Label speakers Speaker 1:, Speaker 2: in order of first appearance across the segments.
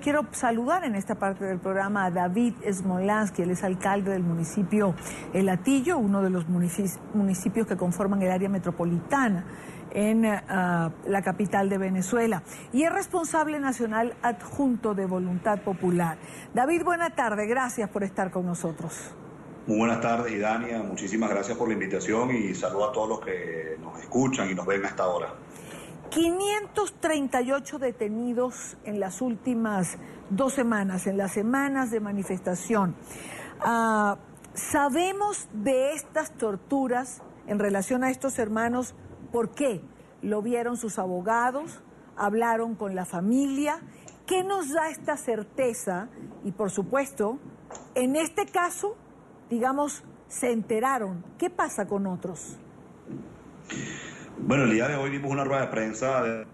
Speaker 1: Quiero saludar en esta parte del programa a David Smolansky, él es alcalde del municipio El Hatillo, uno de los municipios que conforman el área metropolitana en la capital de Venezuela, y es responsable nacional adjunto de Voluntad Popular. David, buena tarde, gracias por estar con nosotros.
Speaker 2: Muy buenas tardes, Idania, muchísimas gracias por la invitación y saludo a todos los que nos escuchan y nos ven a esta hora.
Speaker 1: 538 detenidos en las últimas 2 semanas, en las semanas de manifestación. Sabemos de estas torturas en relación a estos hermanos. ¿Por qué? ¿Lo vieron sus abogados? ¿Hablaron con la familia? ¿Qué nos da esta certeza? Y por supuesto, en este caso, digamos, se enteraron. ¿Qué pasa con otros?
Speaker 2: Bueno, el día de hoy vimos una rueda de prensa.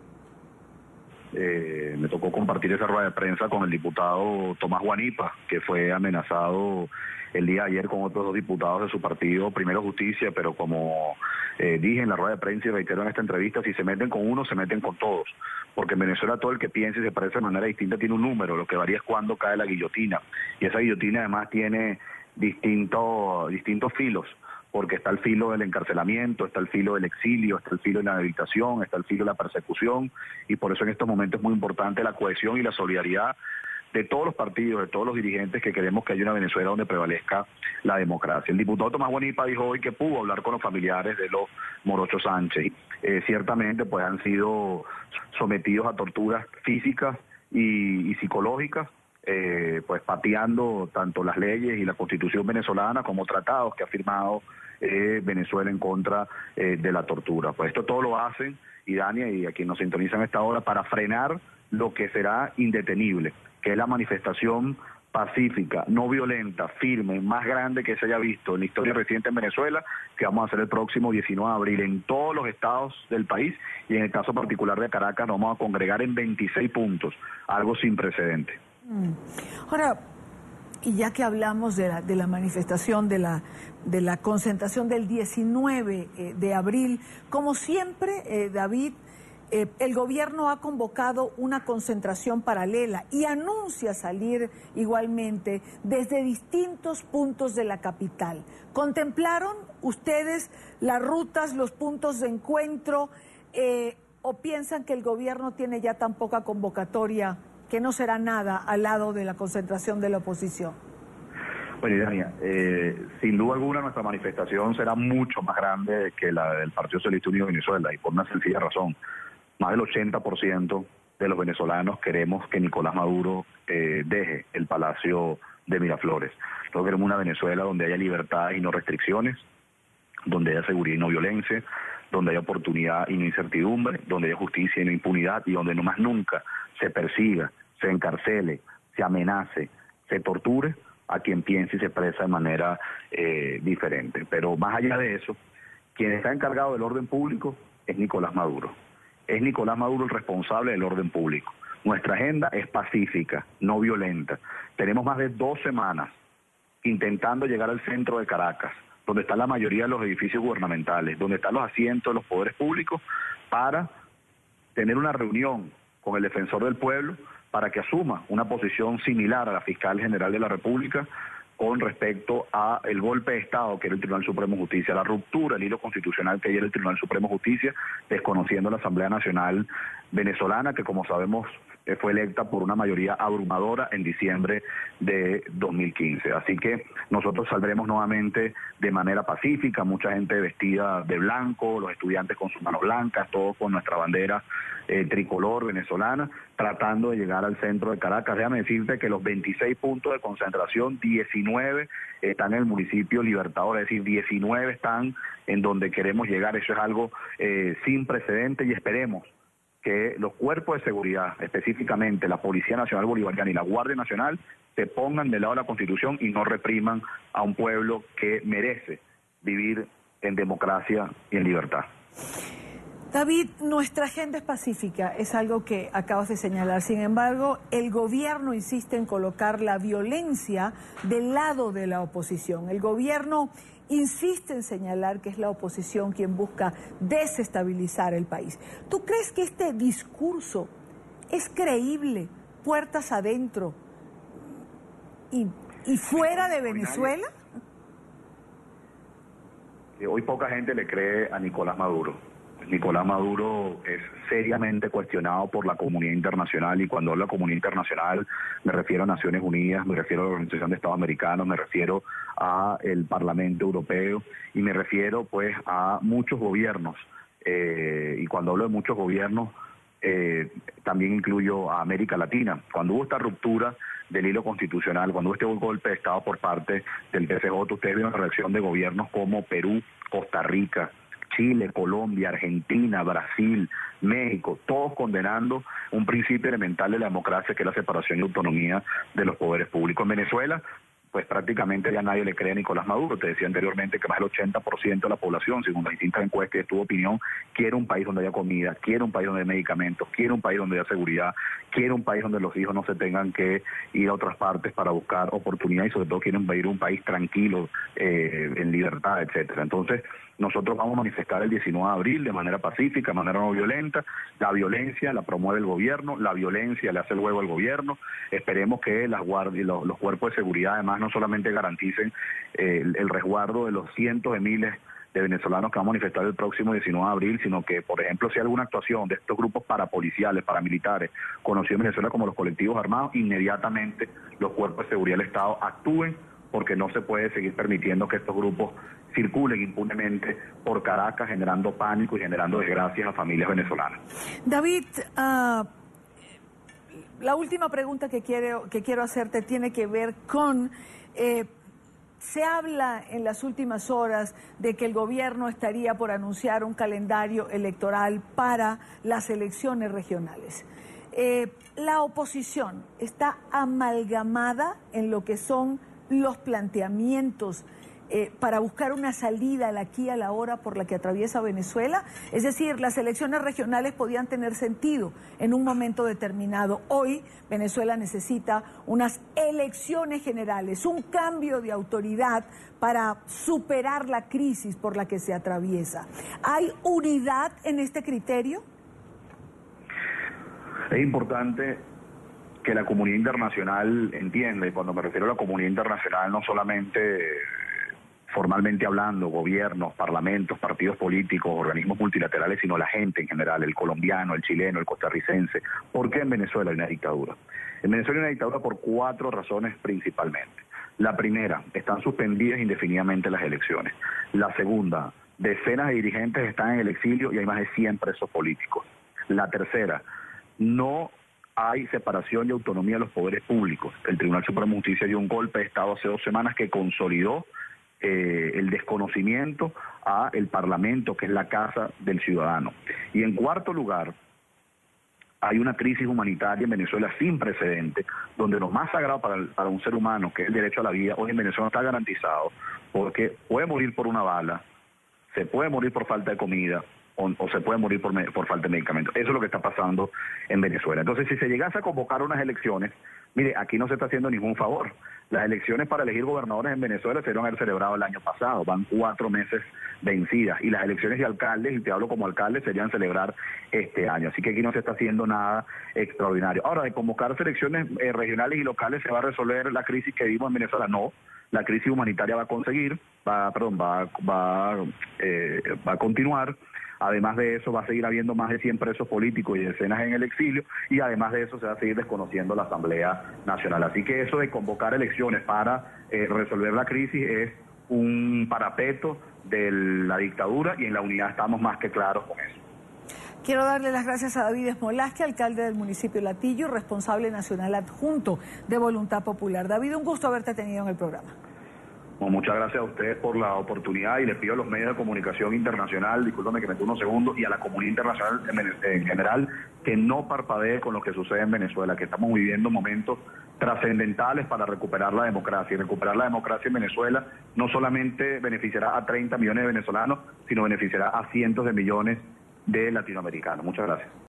Speaker 2: Me tocó compartir esa rueda de prensa con el diputado Tomás Guanipa, que fue amenazado el día de ayer con otros 2 diputados de su partido, Primero Justicia, pero como dije en la rueda de prensa y reitero en esta entrevista, si se meten con uno, se meten con todos, porque en Venezuela todo el que piense y se parece de manera distinta tiene un número, lo que varía es cuándo cae la guillotina, y esa guillotina además tiene distintos filos, porque está el filo del encarcelamiento, está el filo del exilio, está el filo de la inhabilitación, está el filo de la persecución, y por eso en estos momentos es muy importante la cohesión y la solidaridad de todos los partidos, de todos los dirigentes que queremos que haya una Venezuela donde prevalezca la democracia. El diputado Tomás Guanipa dijo hoy que pudo hablar con los familiares de los Morocho Sánchez. Ciertamente pues han sido sometidos a torturas físicas y psicológicas, pues pateando tanto las leyes y la Constitución venezolana como tratados que ha firmado Venezuela en contra de la tortura. Pues esto todo lo hacen, Idania, y a quienes nos sintonizan a esta hora, para frenar lo que será indetenible, que es la manifestación pacífica, no violenta, firme, más grande que se haya visto en la historia reciente en Venezuela, que vamos a hacer el próximo 19 de abril en todos los estados del país, y en el caso particular de Caracas nos vamos a congregar en 26 puntos, algo sin precedente.
Speaker 1: Ahora, y ya que hablamos de la manifestación, de la concentración del 19 de abril, como siempre, David, el gobierno ha convocado una concentración paralela y anuncia salir igualmente desde distintos puntos de la capital. ¿Contemplaron ustedes las rutas, los puntos de encuentro, o piensan que el gobierno tiene ya tan poca convocatoria que no será nada al lado de la concentración de la oposición?
Speaker 2: Bueno, Idania, sin duda alguna nuestra manifestación será mucho más grande que la del Partido Socialista Unido de Venezuela, y por una sencilla razón. Más del 80% de los venezolanos queremos que Nicolás Maduro deje el Palacio de Miraflores. Nosotros queremos una Venezuela donde haya libertad y no restricciones, donde haya seguridad y no violencia, donde haya oportunidad y no incertidumbre, donde haya justicia y no impunidad, y donde no más nunca se persiga, se encarcele, se amenace, se torture a quien piense y se expresa de manera diferente. Pero más allá de eso, quien está encargado del orden público es Nicolás Maduro. Es Nicolás Maduro el responsable del orden público. Nuestra agenda es pacífica, no violenta. Tenemos más de 2 semanas intentando llegar al centro de Caracas, donde está la mayoría de los edificios gubernamentales, donde están los asientos de los poderes públicos, para tener una reunión con el defensor del pueblo para que asuma una posición similar a la fiscal general de la República con respecto a el golpe de Estado que era el Tribunal Supremo de Justicia, la ruptura del hilo constitucional que era el Tribunal Supremo de Justicia, desconociendo la Asamblea Nacional venezolana, que como sabemos fue electa por una mayoría abrumadora en diciembre de 2015. Así que nosotros saldremos nuevamente de manera pacífica, mucha gente vestida de blanco, los estudiantes con sus manos blancas, todos con nuestra bandera tricolor venezolana, tratando de llegar al centro de Caracas. Déjame decirte que los 26 puntos de concentración, 19 están en el municipio Libertador, es decir, 19 están en donde queremos llegar. Eso es algo sin precedente, y esperemos que los cuerpos de seguridad, específicamente la Policía Nacional Bolivariana y la Guardia Nacional, se pongan del lado de la Constitución y no repriman a un pueblo que merece vivir en democracia y en libertad.
Speaker 1: David, nuestra agenda es pacífica, es algo que acabas de señalar. Sin embargo, el gobierno insiste en colocar la violencia del lado de la oposición. El gobierno insiste en señalar que es la oposición quien busca desestabilizar el país. ¿Tú crees que este discurso es creíble puertas adentro y fuera de Venezuela?
Speaker 2: Hoy poca gente le cree a Nicolás Maduro. Nicolás Maduro es seriamente cuestionado por la comunidad internacional, y cuando hablo de comunidad internacional me refiero a Naciones Unidas, me refiero a la Organización de Estados Americanos, me refiero al Parlamento Europeo y me refiero pues a muchos gobiernos. Y cuando hablo de muchos gobiernos también incluyo a América Latina. Cuando hubo esta ruptura del hilo constitucional, cuando hubo este golpe de Estado por parte del PCJ, ustedes vieron la reacción de gobiernos como Perú, Costa Rica, Chile, Colombia, Argentina, Brasil, México, todos condenando un principio elemental de la democracia, que es la separación y autonomía de los poderes públicos. En Venezuela, pues prácticamente ya nadie le cree a Nicolás Maduro. Te decía anteriormente que más del 80% de la población, según las distintas encuestas y tu opinión, quiere un país donde haya comida, quiere un país donde haya medicamentos, quiere un país donde haya seguridad, quiere un país donde los hijos no se tengan que ir a otras partes para buscar oportunidad, y sobre todo quieren ir a un país tranquilo, en libertad, etcétera. Entonces, nosotros vamos a manifestar el 19 de abril de manera pacífica, de manera no violenta. La violencia la promueve el gobierno, la violencia le hace el huevo al gobierno. Esperemos que las guardias, los cuerpos de seguridad además no solamente garanticen el resguardo de los cientos de miles de venezolanos que van a manifestar el próximo 19 de abril, sino que, por ejemplo, si hay alguna actuación de estos grupos parapoliciales, paramilitares, conocidos en Venezuela como los colectivos armados, inmediatamente los cuerpos de seguridad del Estado actúen, porque no se puede seguir permitiendo que estos grupos circulen impunemente por Caracas, generando pánico y generando desgracias a familias venezolanas.
Speaker 1: David, la última pregunta que quiero hacerte tiene que ver con... se habla en las últimas horas de que el gobierno estaría por anunciar un calendario electoral para las elecciones regionales. La oposición está amalgamada en lo que son los planteamientos para buscar una salida al aquí y a la hora por la que atraviesa Venezuela. Es decir, las elecciones regionales podían tener sentido en un momento determinado. Hoy Venezuela necesita unas elecciones generales, un cambio de autoridad para superar la crisis por la que se atraviesa. ¿Hay unidad en este criterio?
Speaker 2: Es importante que la comunidad internacional entienda, y cuando me refiero a la comunidad internacional no solamente formalmente hablando, gobiernos, parlamentos, partidos políticos, organismos multilaterales, sino la gente en general, el colombiano, el chileno, el costarricense. ¿Por qué en Venezuela hay una dictadura? En Venezuela hay una dictadura por 4 razones principalmente. La primera, están suspendidas indefinidamente las elecciones. La segunda, decenas de dirigentes están en el exilio y hay más de 100 presos políticos. La tercera, no hay separación y autonomía de los poderes públicos. El Tribunal Supremo de Justicia dio un golpe de Estado hace 2 semanas que consolidó el desconocimiento a el Parlamento, que es la casa del ciudadano. Y en cuarto lugar, hay una crisis humanitaria en Venezuela sin precedente, donde lo más sagrado para un ser humano, que es el derecho a la vida, hoy en Venezuela no está garantizado, porque puede morir por una bala, se puede morir por falta de comida, o se puede morir por falta de medicamentos. Eso es lo que está pasando en Venezuela. Entonces, si se llegase a convocar unas elecciones, mire, aquí no se está haciendo ningún favor. Las elecciones para elegir gobernadores en Venezuela se debieron haber celebrado el año pasado, van 4 meses vencidas, y las elecciones de alcaldes, y te hablo como alcalde, serían celebrar este año. Así que aquí no se está haciendo nada extraordinario. Ahora, de convocarse elecciones regionales y locales, ¿se va a resolver la crisis que vivimos en Venezuela? No. La crisis humanitaria va a continuar. Además de eso, va a seguir habiendo más de 100 presos políticos y decenas en el exilio, y además de eso se va a seguir desconociendo la Asamblea Nacional. Así que eso de convocar elecciones para resolver la crisis es un parapeto de la dictadura, y en la unidad estamos más que claros con eso.
Speaker 1: Quiero darle las gracias a David Smolaski, alcalde del municipio de Latillo y responsable nacional adjunto de Voluntad Popular. David, un gusto haberte tenido en el programa.
Speaker 2: Bueno, muchas gracias a ustedes por la oportunidad, y les pido a los medios de comunicación internacional, discúlpame que me tome unos segundos, y a la comunidad internacional en general, que no parpadee con lo que sucede en Venezuela, que estamos viviendo momentos trascendentales para recuperar la democracia. Y recuperar la democracia en Venezuela no solamente beneficiará a 30 millones de venezolanos, sino beneficiará a cientos de millones de latinoamericanos. Muchas gracias.